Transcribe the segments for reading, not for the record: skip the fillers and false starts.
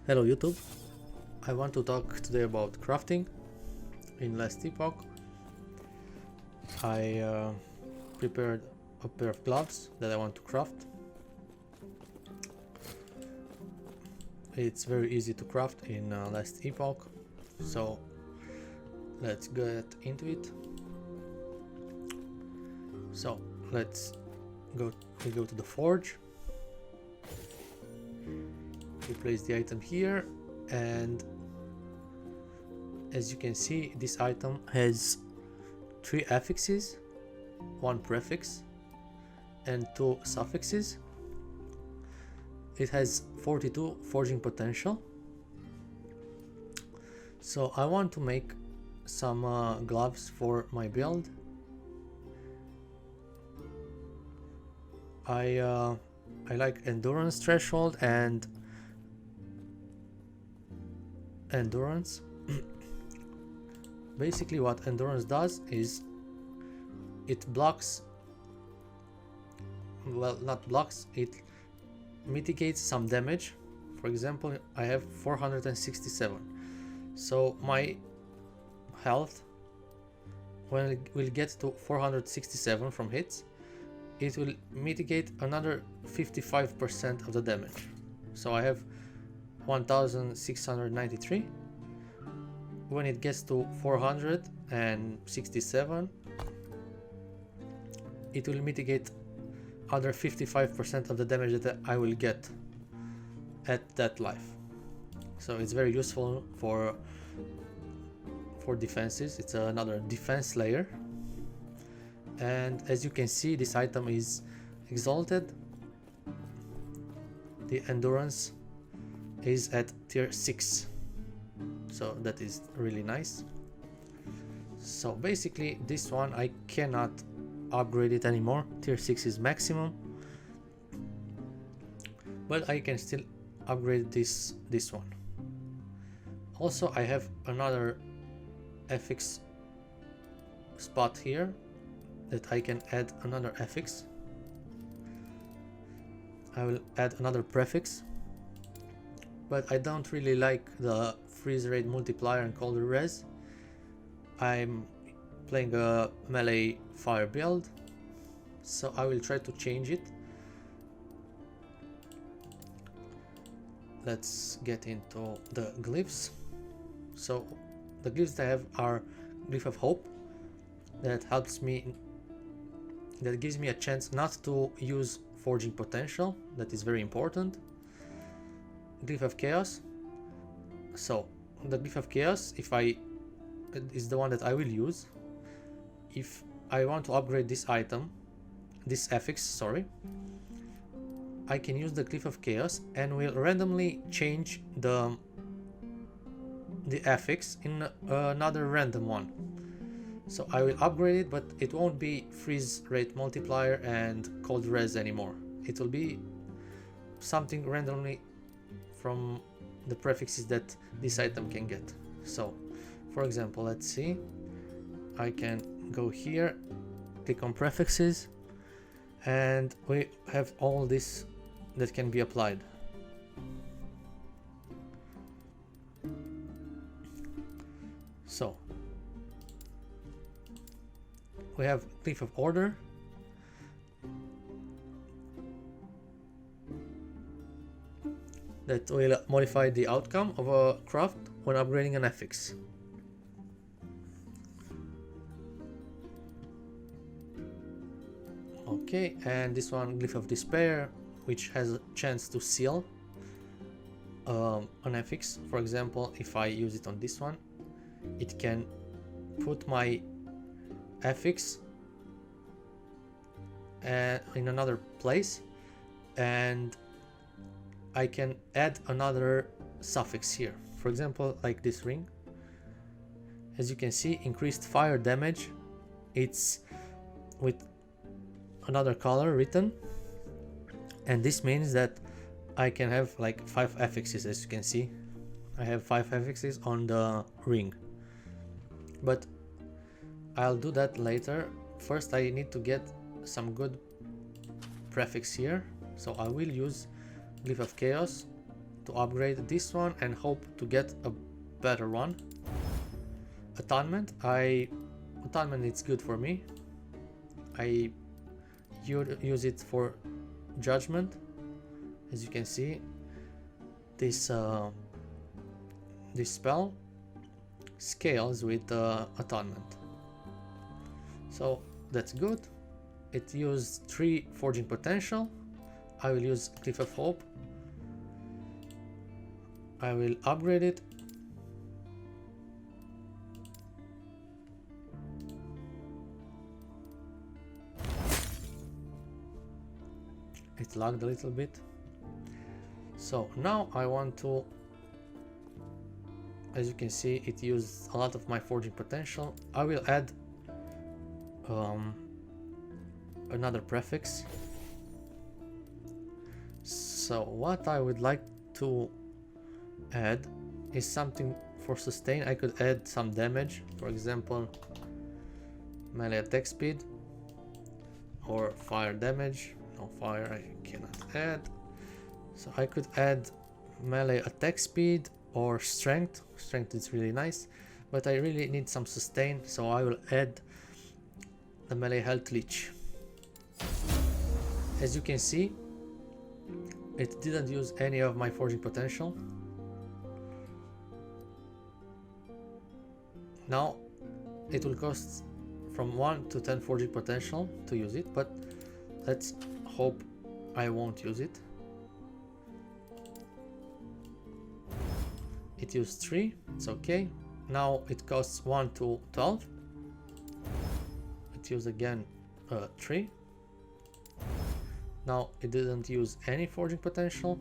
Hello YouTube, I want to talk today about crafting in Last Epoch. I prepared a pair of gloves that I want to craft. It's very easy to craft in Last Epoch, so let's get into it. So we go to the forge. We place the item here, and as you can see, this item has 3 affixes, 1 prefix and 2 suffixes. It has 42 forging potential. So I want to make some gloves for my build. I like endurance threshold and endurance. Basically what endurance does is it blocks, well, not blocks, it mitigates some damage. For example, I have 467, so my health, when it will get to 467 from hits, it will mitigate another 55% of the damage. So I have 1693. When it gets to 467, it will mitigate other 55% of the damage that I will get at that life. So it's very useful for defenses. It's another defense layer. And as you can see, this item is exalted. The endurance is at tier 6, so that is really nice. So basically this one I cannot upgrade it anymore. Tier 6 is maximum, but I can still upgrade this one. Also, I have another affix spot here that I can add another affix. I will add another prefix, but I don't really like the freeze rate multiplier and cold res. I'm playing a melee fire build, so I will try to change it. Let's get into the glyphs. So the glyphs that I have are glyph of hope, that helps me, that gives me a chance not to use forging potential. That is very important. Glyph of chaos. So the glyph of chaos, is the one that I will use if I want to upgrade this item, this affix, sorry. I can use the glyph of chaos and will randomly change the affix in another random one. So I will upgrade it, but it won't be freeze rate multiplier and cold res anymore. It will be something randomly from the prefixes that this item can get. So for example, let's see, I can go here, click on prefixes, and we have all this that can be applied. So we have glyph of order, that will modify the outcome of a craft when upgrading an affix. Okay, and this one, glyph of despair, which has a chance to seal an affix. For example, if I use it on this one, it can put my affix in another place, and I can add another suffix here. For example, like this ring. As you can see, increased fire damage. It's with another color written, and this means that I can have like 5 affixes. As you can see, I have 5 affixes on the ring, but I'll do that later. First I need to get some good prefix here, so I will use glyph of chaos to upgrade this one and hope to get a better one. Atonement. Atonement is good for me. I use it for judgment. As you can see, this spell scales with atonement, so that's good. It used 3 forging potential. I will use Cliff of Hope. I will upgrade it. It lagged a little bit. So now I want to, as you can see, it used a lot of my forging potential. I will add another prefix. So what I would like to add is something for sustain. I could add some damage, for example, melee attack speed or fire damage. No, fire I cannot add. So I could add melee attack speed or strength. Strength is really nice, but I really need some sustain, so I will add the melee health leech. As you can see, it didn't use any of my forging potential. Now it will cost from 1 to 10 forging potential to use it, but let's hope I won't use it. It used 3, it's okay. Now it costs 1 to 12. It used again 3. Now it didn't use any forging potential.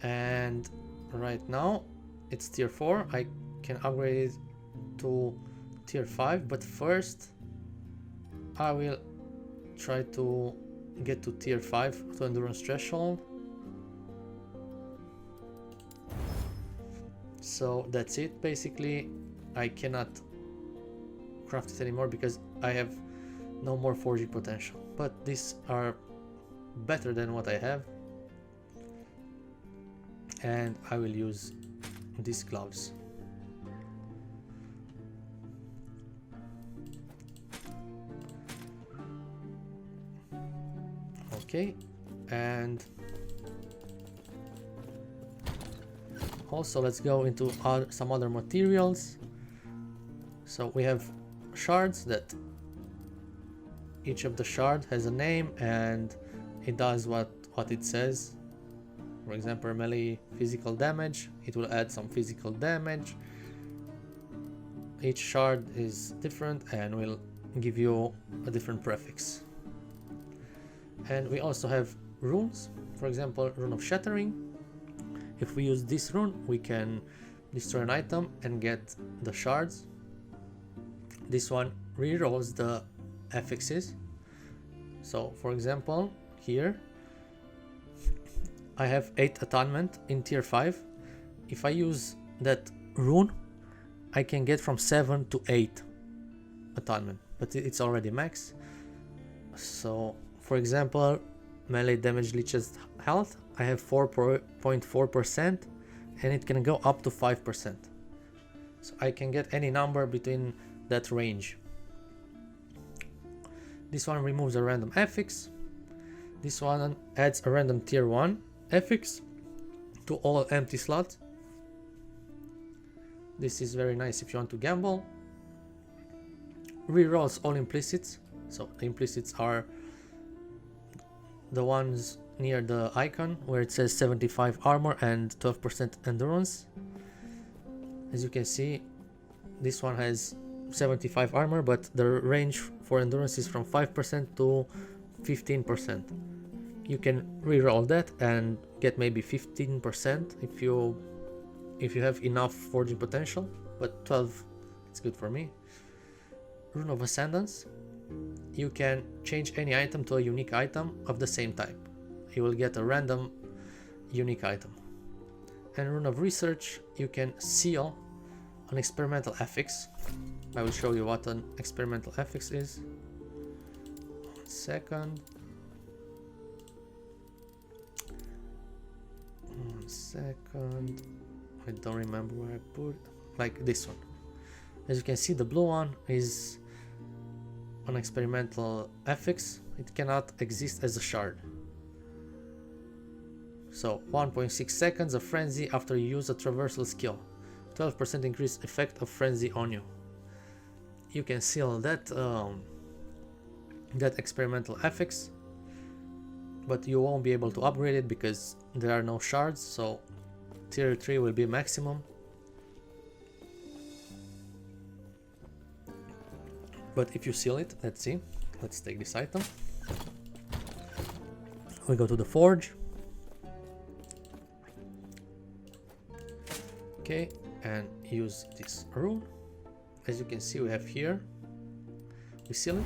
And right now it's tier 4. I can upgrade it to tier 5, but first I will try to get to tier 5 to endurance threshold. So that's it. Basically I cannot craft it anymore because I have no more forging potential, but these are better than what I have, and I will use these gloves. Okay, and also let's go into some other materials. So we have shards that each of the shard has a name and it does what it says. For example, melee physical damage, it will add some physical damage. Each shard is different and will give you a different prefix. And we also have runes. For example, rune of shattering. If we use this rune, we can destroy an item and get the shards. This one rerolls the affixes. So for example, here I have 8 atonement in tier 5. If I use that rune, I can get from 7 to 8 atonement, but it's already max. So for example, melee damage leeches health, I have 4.4% and it can go up to 5%. So I can get any number between that range. This one removes a random affix. This one adds a random tier 1 affix to all empty slots. This is very nice if you want to gamble. Rerolls all implicits. So the implicits are the ones near the icon where it says 75 armor and 12% endurance. As you can see, this one has 75 armor, but the range for endurance is from 5% to 15%. You can reroll that and get maybe 15% if you have enough forging potential, but 12 it's good for me. Rune of Ascendance. You can change any item to a unique item of the same type. You will get a random unique item. And Rune of Research, you can seal an experimental affix. I will show you what an experimental affix is. 1 second. 1 second. I don't remember where I put it. Like this one. As you can see, the blue one is an experimental affix. It cannot exist as a shard. So 1.6 seconds of frenzy after you use a traversal skill. 12% increased effect of frenzy on you. You can seal that that experimental affix, but you won't be able to upgrade it because there are no shards, so tier 3 will be maximum. But if you seal it, let's see. Let's take this item. We go to the forge. Okay, and use this rune. As you can see, we have here, we seal it,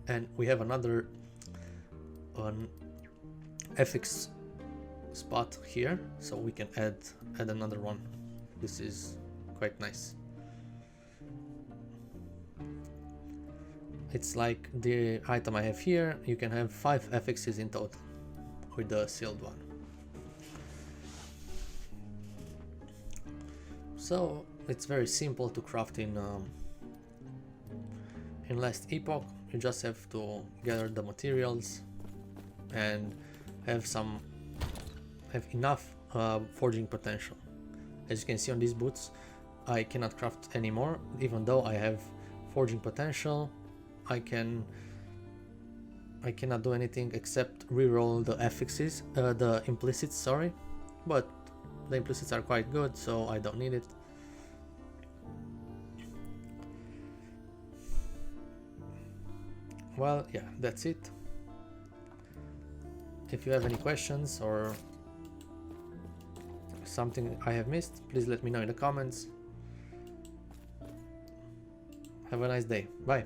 and we have another affix spot here, so we can add another one. This is quite nice. It's like the item I have here. You can have 5 affixes in total with the sealed one. So it's very simple to craft in Last Epoch. You just have to gather the materials and have enough forging potential. As you can see on these boots, I cannot craft anymore, even though I have forging potential. I cannot do anything except reroll the affixes, the implicits, sorry, but the implicits are quite good, so I don't need it. Well, yeah, that's it. If you have any questions or something I have missed, please let me know in the comments. Have a nice day. Bye.